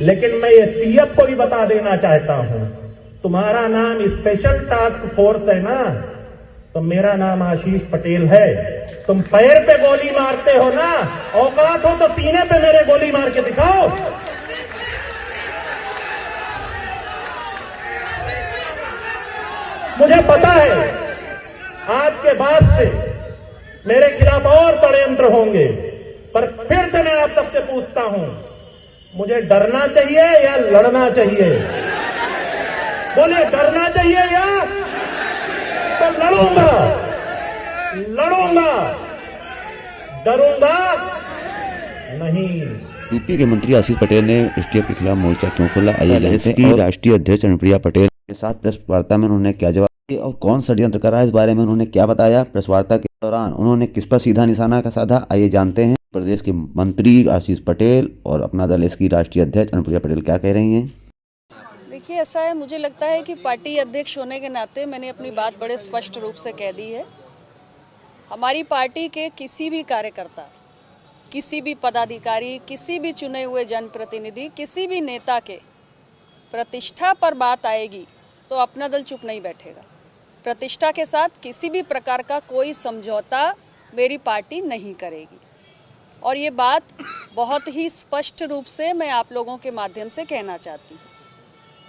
लेकिन मैं एसटीएफ को भी बता देना चाहता हूं, तुम्हारा नाम स्पेशल टास्क फोर्स है ना, तो मेरा नाम आशीष पटेल है। तुम पैर पे गोली मारते हो ना, औकात हो तो सीने पे मेरे गोली मार के दिखाओ। मुझे पता है आज के बाद से मेरे खिलाफ और षड्यंत्र होंगे, पर फिर से मैं आप सबसे पूछता हूं, मुझे डरना चाहिए या लड़ना चाहिए? बोलिए, डरना चाहिए या? तो लड़ूंगा, डरूंगा नहीं। यूपी के मंत्री आशीष पटेल ने एसटीएफ के खिलाफ मोर्चा क्यों खोला, आइए जानते हैं। राष्ट्रीय अध्यक्ष अनुप्रिया पटेल के साथ प्रेस वार्ता में उन्होंने क्या जवाब दिया और कौन षड्यंत्र कर रहा है, इस बारे में उन्होंने क्या बताया। प्रेस वार्ता के दौरान उन्होंने किस पर सीधा निशाना का साधा, आइए जानते हैं। प्रदेश के मंत्री आशीष पटेल और अपना दल इसकी राष्ट्रीय अध्यक्ष अनुप्रिया पटेल क्या कह रही हैं। देखिए, ऐसा है, मुझे लगता है कि पार्टी अध्यक्ष होने के नाते मैंने अपनी बात बड़े स्पष्ट रूप से कह दी है। हमारी पार्टी के किसी भी कार्यकर्ता, किसी भी पदाधिकारी, किसी भी चुने हुए जनप्रतिनिधि, किसी भी नेता के प्रतिष्ठा पर बात आएगी तो अपना दल चुप नहीं बैठेगा। प्रतिष्ठा के साथ किसी भी प्रकार का कोई समझौता मेरी पार्टी नहीं करेगी, और ये बात बहुत ही स्पष्ट रूप से मैं आप लोगों के माध्यम से कहना चाहती हूँ।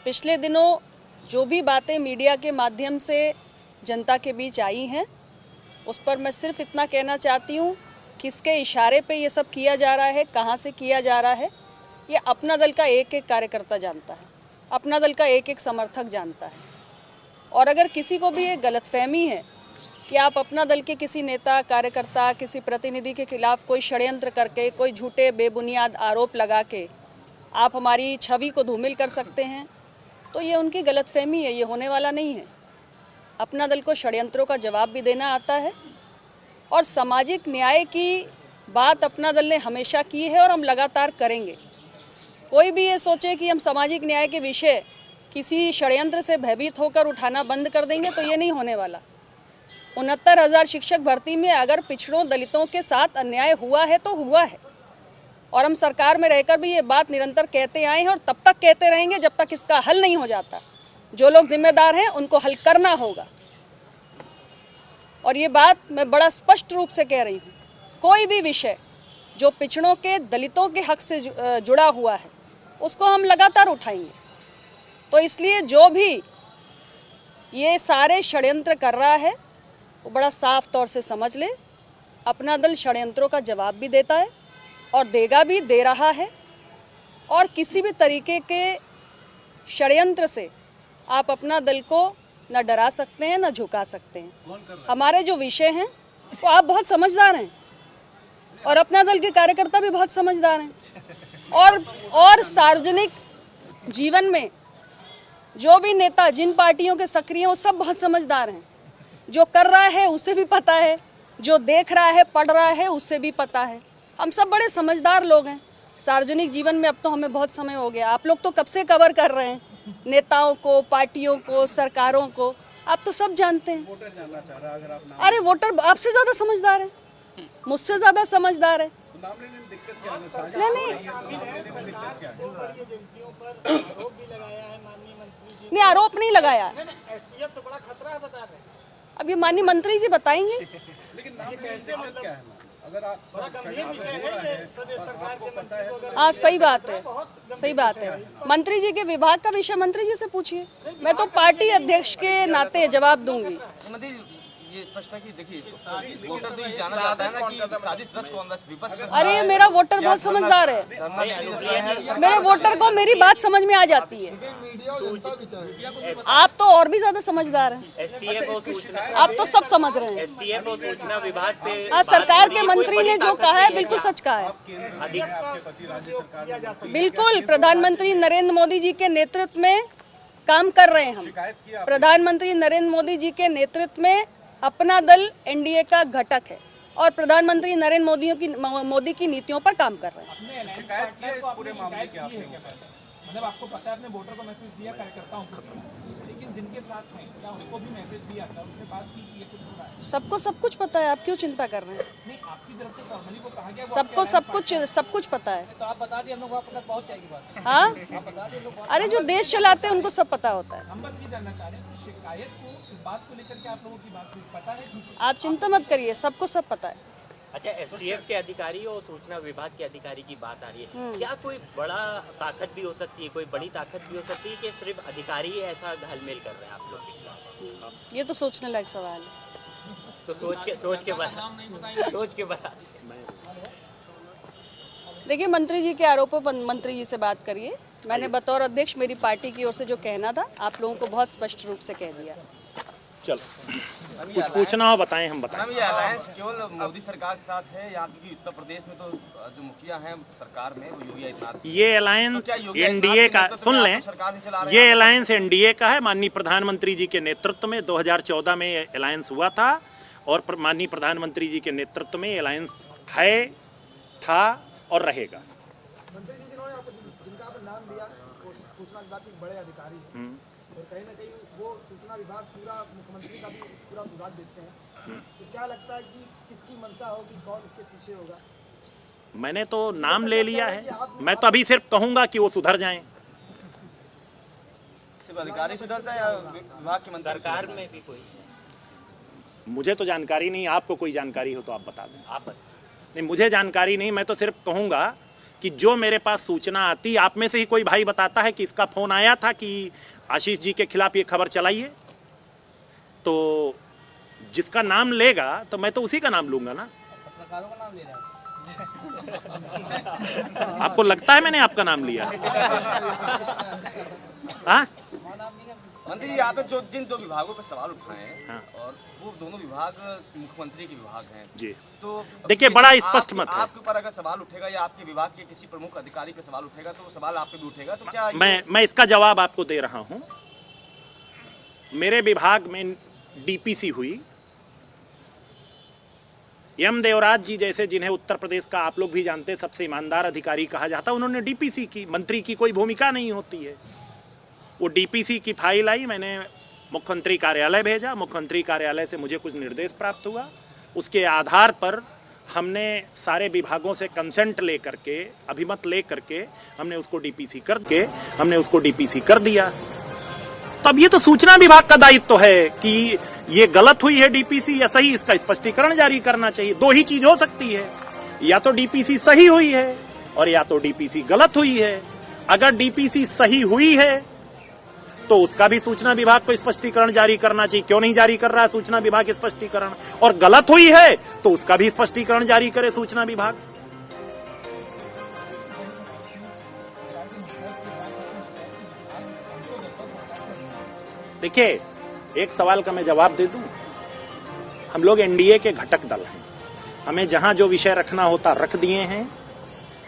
पिछले दिनों जो भी बातें मीडिया के माध्यम से जनता के बीच आई हैं, उस पर मैं सिर्फ इतना कहना चाहती हूँ, किसके इशारे पे ये सब किया जा रहा है, कहाँ से किया जा रहा है, ये अपना दल का एक एक कार्यकर्ता जानता है, अपना दल का एक एक समर्थक जानता है। और अगर किसी को भी ये गलतफहमी है कि आप अपना दल के किसी नेता, कार्यकर्ता, किसी प्रतिनिधि के खिलाफ कोई षड्यंत्र करके, कोई झूठे बेबुनियाद आरोप लगा के आप हमारी छवि को धूमिल कर सकते हैं, तो ये उनकी गलतफहमी है, ये होने वाला नहीं है। अपना दल को षड्यंत्रों का जवाब भी देना आता है, और सामाजिक न्याय की बात अपना दल ने हमेशा की है और हम लगातार करेंगे। कोई भी ये सोचे कि हम सामाजिक न्याय के विषय किसी षड्यंत्र से भयभीत होकर उठाना बंद कर देंगे, तो ये नहीं होने वाला। 69,000 शिक्षक भर्ती में अगर पिछड़ों, दलितों के साथ अन्याय हुआ है तो हुआ है, और हम सरकार में रहकर भी ये बात निरंतर कहते आए हैं और तब तक कहते रहेंगे जब तक इसका हल नहीं हो जाता। जो लोग जिम्मेदार हैं उनको हल करना होगा, और ये बात मैं बड़ा स्पष्ट रूप से कह रही हूँ। कोई भी विषय जो पिछड़ों के, दलितों के हक से जुड़ा हुआ है, उसको हम लगातार उठाएंगे। तो इसलिए जो भी ये सारे षड्यंत्र कर रहा है वो बड़ा साफ तौर से समझ ले, अपना दल षड्यंत्रों का जवाब भी देता है और देगा भी, दे रहा है, और किसी भी तरीके के षड्यंत्र से आप अपना दल को न डरा सकते हैं, न झुका सकते हैं। हमारे जो विषय हैं वो आप बहुत समझदार हैं, और अपना दल के कार्यकर्ता भी बहुत समझदार हैं, और सार्वजनिक जीवन में जो भी नेता, जिन पार्टियों के सक्रिय हैं, वो सब बहुत समझदार हैं। जो कर रहा है उसे भी पता है, जो देख रहा है, पढ़ रहा है, उसे भी पता है। हम सब बड़े समझदार लोग हैं। सार्वजनिक जीवन में अब तो हमें बहुत समय हो गया, आप लोग तो कब से कवर कर रहे हैं नेताओं को, पार्टियों को, सरकारों को, आप तो सब जानते हैं। वोटर जानना चाह रहा है, अगर आप अरे वोटर आपसे ज़्यादा समझदार है, मुझसे ज़्यादा समझदार है। नहीं, आरोप नहीं लगाया। अब ये माननीय मंत्री जी बताएंगे। हाँ, सही बात है, सही बात है। मंत्री जी के विभाग का विषय मंत्री जी से पूछिए, मैं तो पार्टी अध्यक्ष के नाते जवाब दूंगी। ये स्पष्ट है कि देखिए, वोटर तो ये जानना चाहता है ना कि साजिश रच कौन रहा है, विपक्ष। अरे मेरा वोटर बहुत समझदार है, मेरे वोटर को मेरी बात समझ में आ जाती है। आप तो और भी ज्यादा समझदार हैं, आप तो सब समझ रहे हैं। एसटीएफ और सूचना विभाग पे आज सरकार के मंत्री ने जो कहा है बिल्कुल सच कहा है। बिल्कुल, प्रधानमंत्री नरेंद्र मोदी जी के नेतृत्व में काम कर रहे हैं हम। प्रधानमंत्री नरेंद्र मोदी जी के नेतृत्व में अपना दल एनडीए का घटक है, और प्रधानमंत्री नरेंद्र मोदी की नीतियों पर काम कर रहे हैं। मतलब आपको पता है, अपने वोटर को मैसेज दिया, कार्यकर्ताओं को, लेकिन जिनके साथ हैं क्या उनको भी मैसेज दिया था, उनसे बात की कि ये कुछ हो रहा है? सबको सब कुछ पता है, आप क्यों चिंता कर रहे हैं? नहीं, आपकी तरफ से फॉर्मली को कहा गया, वो सबको आपके सब कुछ पता है। तो आप बता दिए हम लोग, आपको तक पहुंच जाएगी बात। हाँ, अरे जो देश चलाते हैं उनको सब पता होता है। हम बस ये जानना चाह रहे हैं कि शिकायत को, इस बात को लेकर के आप लोगों की बात हुई, पता है? ठीक है, आप चिंता मत करिए, सबको सब पता है। अच्छा, एसटीएफ के अधिकारी और सूचना विभाग के अधिकारी की बात आ रही है, क्या कोई बड़ा ताकत भी हो सकती है, कोई बड़ी ताकत भी हो सकती है कि सिर्फ अधिकारी ही ऐसा घालमेल कर रहे हैं आप लोग के खिलाफ? ये तो सोचने लायक सवाल है। तो सोच के बता दीजिए। देखिए, मंत्री जी के आरोपों पर मंत्री जी से बात करिए। मैंने बतौर अध्यक्ष मेरी पार्टी की ओर से जो कहना था, आप लोगों को बहुत स्पष्ट रूप से कह दिया। चलो, कुछ पूछना हो बताएं, हम बताएं। मैम, ये अलायंस केवल मोदी सरकार के साथ है या क्योंकि उत्तर प्रदेश में तो जो मुखिया हैं सरकार में वो योगी आदित्यनाथ? ये अलायंस तो क्या योगी एनडीए का, आदित्यनाथ के सुन नेतृत्व में लें, आप सरकार ही चला रहे ये हैं? अलायंस एनडीए का है। माननीय प्रधानमंत्री जी के नेतृत्व में 2014 में ये अलायंस हुआ था और माननीय प्रधानमंत्री जी के नेतृत्व में ये अलायंस है, था और रहेगा। मंत्री जी जिन्होंने जिनका आपने नाम दिया, वो सूचना विभाग के बड़े अधिकारी हैं और कहीं ना कहीं वो सूचना विभाग पूरा मुख्यमंत्री का भी पूरा विभाग देखते हैं, तो क्या लगता है कि किसकी मंशा होगी, कौन इसके पीछे होगा? मैंने तो नाम ले लिया है, मैं तो अभी सिर्फ कहूंगा कि वो सुधर जाएं। सिर्फ अधिकारी सुधरता है या विभाग के मंत्री? सरकार में भी कोई मुझे तो जानकारी नहीं, आपको कोई जानकारी हो तो आप बता दें। आप नहीं, मुझे जानकारी नहीं, मैं तो सिर्फ कहूंगा कि जो मेरे पास सूचना आती, आप में से ही कोई भाई बताता है कि इसका फोन आया था कि आशीष जी के खिलाफ ये खबर चलाइए, तो जिसका नाम लेगा तो मैं तो उसी का नाम लूंगा ना। पत्रकारों का नाम ले रहा है? आपको लगता है मैंने आपका नाम लिया? हाँ? मंत्री जी, आपने जो जिन दो विभागों पर सवाल उठाए हैं, हाँ। और वो दोनों विभाग मुख्यमंत्री के विभाग हैं जी, तो देखिए, बड़ा स्पष्ट मत है। आपके ऊपर अगर सवाल उठेगा या आपके विभाग के किसी प्रमुख अधिकारी पे सवाल उठेगा तो वो सवाल आप पे भी उठेगा, तो क्या मैं इसका जवाब आपको दे रहा हूं। मेरे विभाग में डीपीसी हुई, एम देवराज जी जैसे, जिन्हें उत्तर प्रदेश का आप लोग भी जानते हैं सबसे ईमानदार अधिकारी कहा जाता, उन्होंने डीपीसी की, मंत्री की कोई भूमिका नहीं होती है। वो डीपीसी की फाइल आई, मैंने मुख्यमंत्री कार्यालय भेजा, मुख्यमंत्री कार्यालय से मुझे कुछ निर्देश प्राप्त हुआ, उसके आधार पर हमने सारे विभागों से कंसेंट लेकर के, अभिमत लेकर के हमने उसको डीपीसी कर दिया। तब ये तो सूचना विभाग का दायित्व है कि ये गलत हुई है डीपीसी या सही, इसका स्पष्टीकरण जारी करना चाहिए। दो ही चीज हो सकती है, या तो डीपीसी सही हुई है और या तो डीपीसी गलत हुई है। अगर डीपीसी सही हुई है तो उसका भी सूचना विभाग को स्पष्टीकरण जारी करना चाहिए। क्यों नहीं जारी कर रहा है सूचना विभाग स्पष्टीकरण? और गलत हुई है तो उसका भी स्पष्टीकरण जारी करे सूचना विभाग। देखिए, एक सवाल का मैं जवाब दे दूं। हम लोग एनडीए के घटक दल हैं, हमें जहां जो विषय रखना होता रख दिए हैं,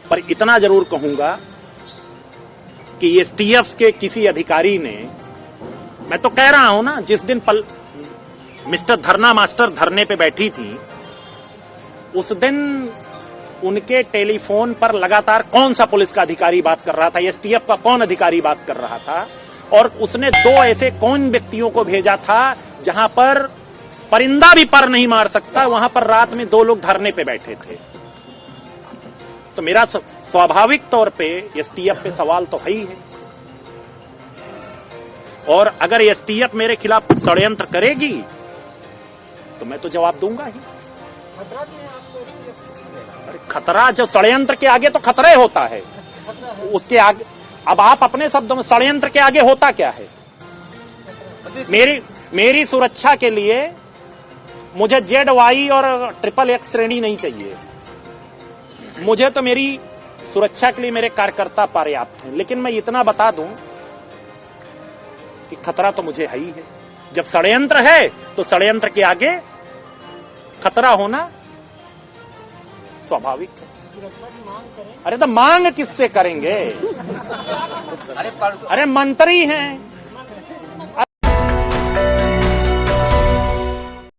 पर इतना जरूर कहूंगा कि एसटीएफ के किसी अधिकारी ने, मैं तो कह रहा हूं ना, जिस दिन मिस्टर धरना मास्टर धरने पे बैठी थी, उस दिन उनके टेलीफोन पर लगातार कौन सा पुलिस का अधिकारी बात कर रहा था, एसटीएफ का कौन अधिकारी बात कर रहा था, और उसने दो ऐसे कौन व्यक्तियों को भेजा था जहां पर परिंदा भी पर नहीं मार सकता, वहां पर रात में दो लोग धरने पे बैठे थे। तो मेरा स्वाभाविक तौर पे एसटीएफ पे सवाल तो है ही है, और अगर एसटीएफ मेरे खिलाफ कुछ षड्यंत्र करेगी तो मैं तो जवाब दूंगा ही। अरे खतरा, जो षड्यंत्र के आगे तो खतरे होता है, उसके आगे, अब आप अपने शब्दों में, षड्यंत्र के आगे होता क्या है? मेरी सुरक्षा के लिए मुझे ZY और XXX श्रेणी नहीं चाहिए। मुझे तो मेरी सुरक्षा के लिए मेरे कार्यकर्ता पर्याप्त हैं, लेकिन मैं इतना बता दूं कि खतरा तो मुझे है ही है। जब षड्यंत्र है तो षड्यंत्र के आगे खतरा होना स्वाभाविक है। अरे तो मांग किससे करेंगे? अरे मंत्री हैं,